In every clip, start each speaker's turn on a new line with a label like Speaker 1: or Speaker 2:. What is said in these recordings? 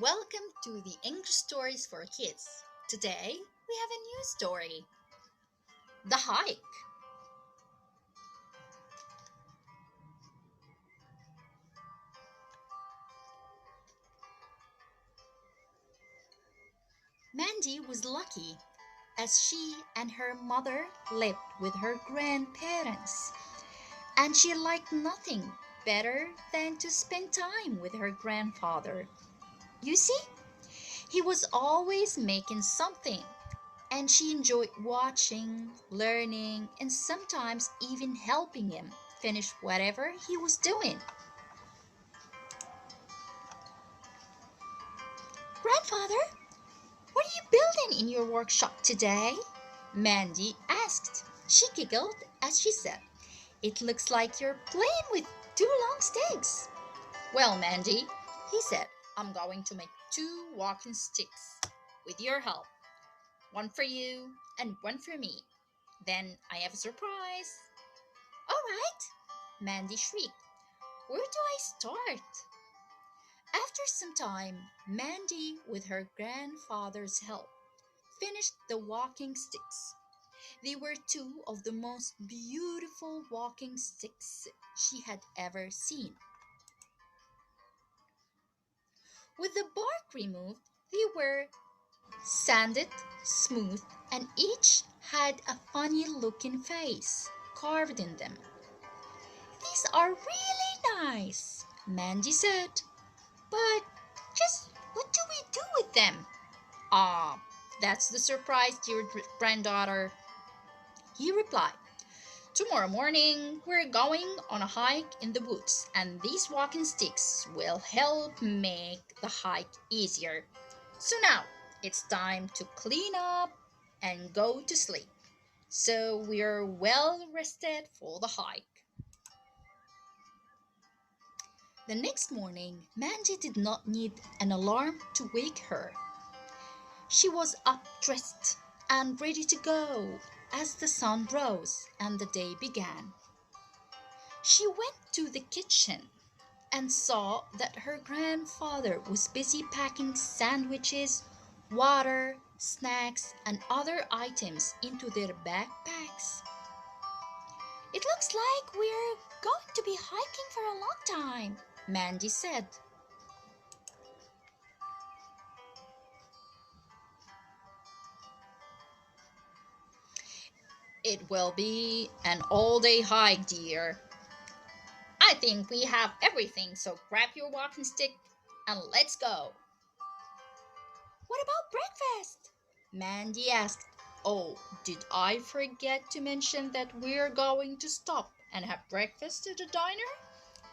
Speaker 1: Welcome to the English Stories for Kids. Today we have a new story The Hike. Mandy was lucky as she and her mother lived with her grandparents, and she liked nothing better than to spend time with her grandfather. You see, he was always making something, and she enjoyed watching, learning, and sometimes even helping him finish whatever he was doing. Grandfather, what are you building in your workshop today? Mandy asked. She giggled as she said, "It looks like you're playing with two long sticks." "Well, Mandy," he said, "I'm going to make two walking sticks with your help. One for you and one for me. Then I have a surprise." "All right," Mandy shrieked. "Where do I start?" After some time, Mandy, with her grandfather's help, finished the walking sticks. They were two of the most beautiful walking sticks she had ever seen. With the bark removed, they were sanded, smooth, and each had a funny looking face carved in them. "These are really nice," Mandy said. "But just what do we do with them?" "Ah, that's the surprise, dear granddaughter," he replied. "Tomorrow morning, we're going on a hike in the woods, and these walking sticks will help make the hike easier. So now, it's time to clean up and go to sleep, so we're well rested for the hike." The next morning, Mandy did not need an alarm to wake her. She was up, dressed, and ready to go as the sun rose and the day began. She went to the kitchen and saw that her grandfather was busy packing sandwiches, water, snacks, and other items into their backpacks. "It looks like we're going to be hiking for a long time," Mandy said. "It will be an all-day hike, dear. I think we have everything, so grab your walking stick and let's go." "What about breakfast?" Mandy asked. "Oh, did I forget to mention that we're going to stop and have breakfast at the diner?"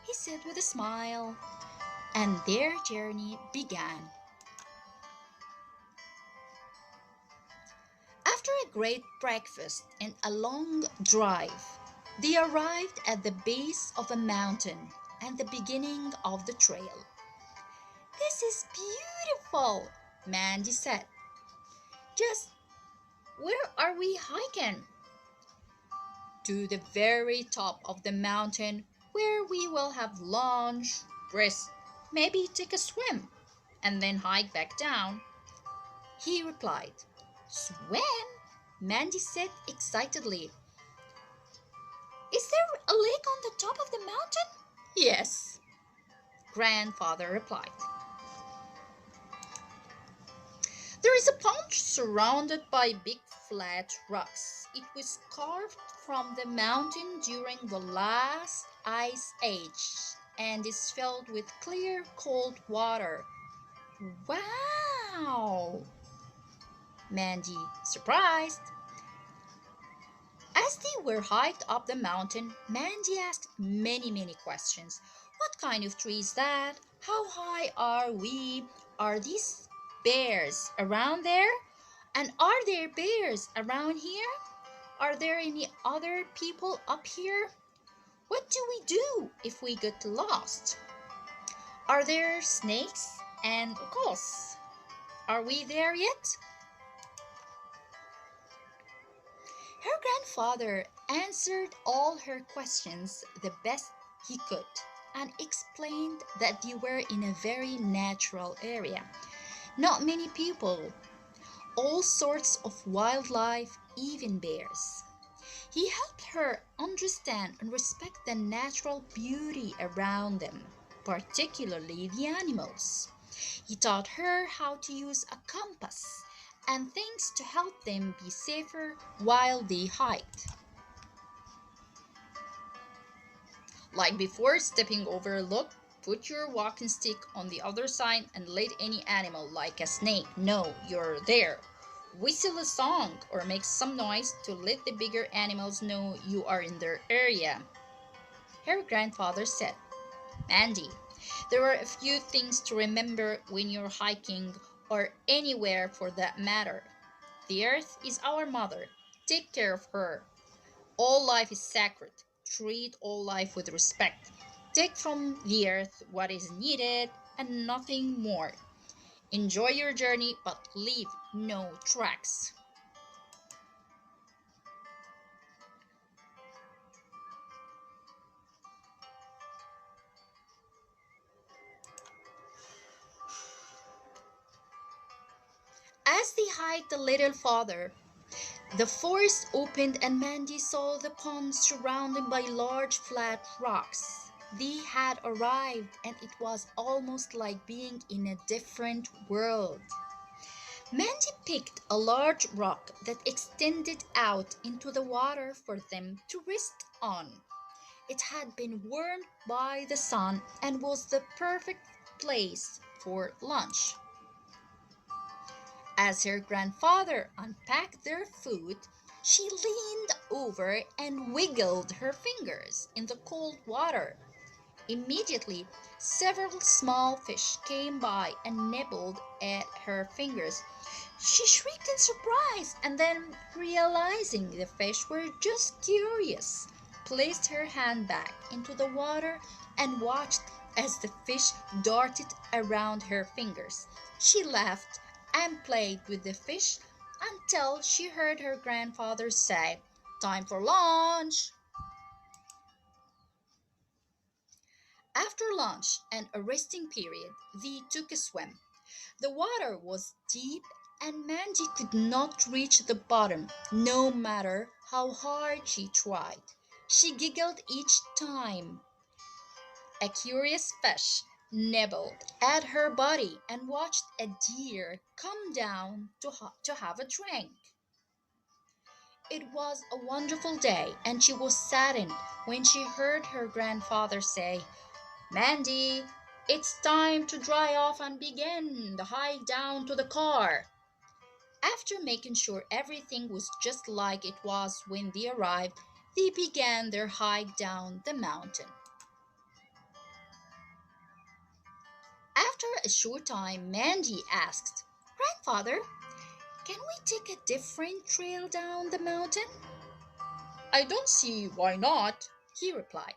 Speaker 1: he said with a smile. And their journey began. After a great breakfast and a long drive, they arrived at the base of a mountain and the beginning of the trail. "This is beautiful," Mandy said. "Just where are we hiking?" "To the very top of the mountain where we will have lunch, rest, maybe take a swim, and then hike back down," he replied. "Swim?" Mandy said excitedly. "Is there a lake on the top of the mountain?" "Yes," grandfather replied. "There is a pond surrounded by big flat rocks. It was carved from the mountain during the last ice age and is filled with clear, cold water." "Wow!" Mandy, surprised. As they were hiked up the mountain, Mandy asked many questions. "What kind of tree is that? How high are we? Are these bears around there? And are there bears around here? Are there any other people up here? What do we do if we get lost? Are there snakes? And of course, are we there yet?" Her grandfather answered all her questions the best he could, and explained that they were in a very natural area. Not many people, all sorts of wildlife, even bears. He helped her understand and respect the natural beauty around them, particularly the animals. He taught her how to use a compass and things to help them be safer while they hiked. Like before stepping over a look, put your walking stick on the other side and let any animal, like a snake, know you're there. Whistle a song or make some noise to let the bigger animals know you are in their area. Her grandfather said, Mandy, there are a few things to remember when you're hiking or anywhere for that matter. The earth is our mother. Take care of her. All life is sacred. Treat all life with respect. Take from the earth what is needed and nothing more. Enjoy your journey, but leave no tracks. As they hiked a little farther, the forest opened and Mandy saw the pond surrounded by large flat rocks. They had arrived and it was almost like being in a different world. Mandy picked a large rock that extended out into the water for them to rest on. It had been warmed by the sun and was the perfect place for lunch. As her grandfather unpacked their food, she leaned over and wiggled her fingers in the cold water. Immediately, several small fish came by and nibbled at her fingers. She shrieked in surprise and then, realizing the fish were just curious, placed her hand back into the water and watched as the fish darted around her fingers. She laughed and played with the fish until she heard her grandfather say, Time for lunch! After lunch and a resting period, they took a swim. The water was deep and Mandy could not reach the bottom no matter how hard she tried. She giggled each time a curious fish nibbled at her body and watched a deer come down to have a drink. It was a wonderful day and she was saddened when she heard her grandfather say, Mandy, it's time to dry off and begin the hike down to the car. After making sure everything was just like it was when they arrived, they began their hike down the mountain. After a short time, Mandy asked, Grandfather, can we take a different trail down the mountain? I don't see why not, he replied.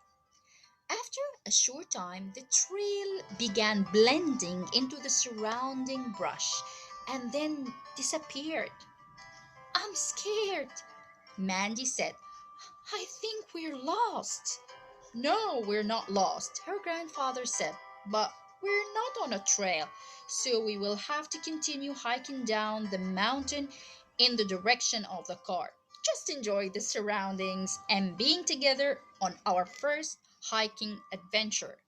Speaker 1: After a short time, the trail began blending into the surrounding brush and then disappeared. I'm scared, Mandy said. I think we're lost. No, we're not lost, her grandfather said, but we're not on a trail, so we will have to continue hiking down the mountain in the direction of the car. Just enjoy the surroundings and being together on our first hiking adventure.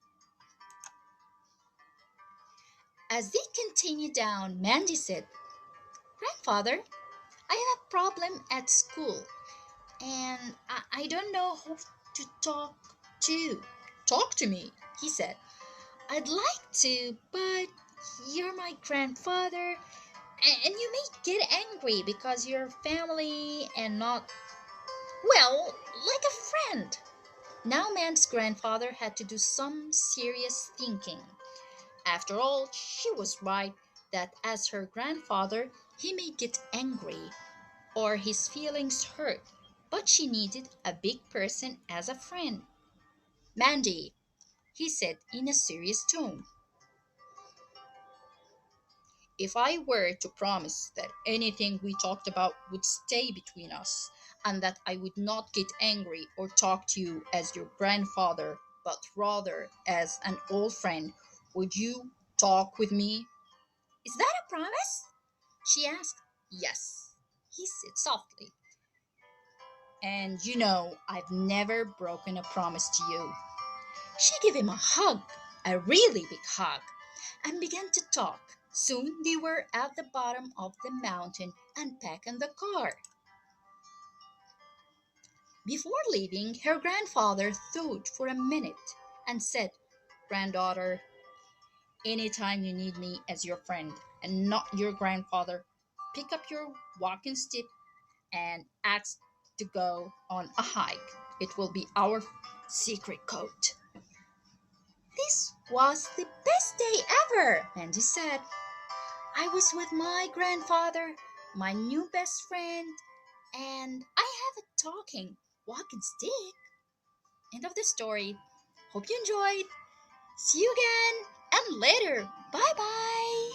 Speaker 1: As they continued down, Mandy said, Grandfather, I have a problem at school and I don't know who to talk to. Talk to me, he said. I'd like to, but you're my grandfather, and you may get angry because you're family and not, well, like a friend. Now, Man's grandfather had to do some serious thinking. After all, she was right that as her grandfather, he may get angry or his feelings hurt, but she needed a big person as a friend. Mandy, he said in a serious tone, if I were to promise that anything we talked about would stay between us and that I would not get angry or talk to you as your grandfather, but rather as an old friend. Would you talk with me? Is that a promise? She asked. Yes, he said softly. And you know, I've never broken a promise to you. She gave him a hug, a really big hug, and began to talk. Soon they were at the bottom of the mountain and back in the car. Before leaving, her grandfather thought for a minute and said, Granddaughter, anytime you need me as your friend and not your grandfather, pick up your walking stick and ask to go on a hike. It will be our secret code. This was the best day ever, Mandy said. I was with my grandfather, my new best friend, and I have a talking walking stick. End of the story. Hope you enjoyed. See you again and later. Bye bye.